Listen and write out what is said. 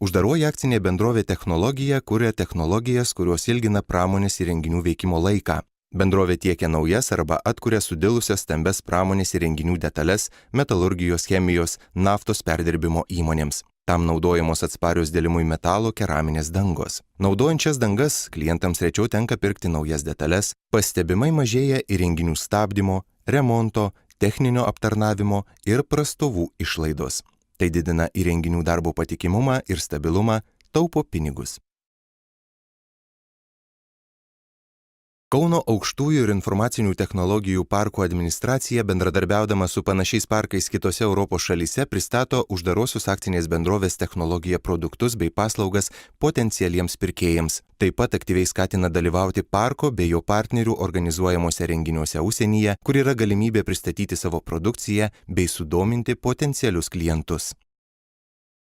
Uždaroji akcinė bendrovė Technologija kuria technologijas, kurios ilgina pramonės įrenginių veikimo laiką. Bendrovė tiekia naujas arba atkuria sudilusias stambias pramonės įrenginių detales metalurgijos, chemijos, naftos perdirbimo įmonėms. Tam naudojamos atsparios dėlimui metalo keraminės dangos. Naudojant šias dangas, klientams rečiau tenka pirkti naujas detales, pastebimai mažėja įrenginių stabdymo, remonto, techninio aptarnavimo ir prastovų išlaidos. Tai didina įrenginių darbo patikimumą ir stabilumą, taupo pinigus. Kauno aukštųjų ir informacinių technologijų parkų administracija, bendradarbiaudama su panašiais parkais kitose Europos šalyse, pristato uždarosios akcinės bendrovės Technologija produktus bei paslaugas potencialiems pirkėjams. Taip pat aktyviai skatina dalyvauti parko bei jo partnerių organizuojamuose renginiuose užsienyje, kur yra galimybė pristatyti savo produkciją bei sudominti potencialius klientus.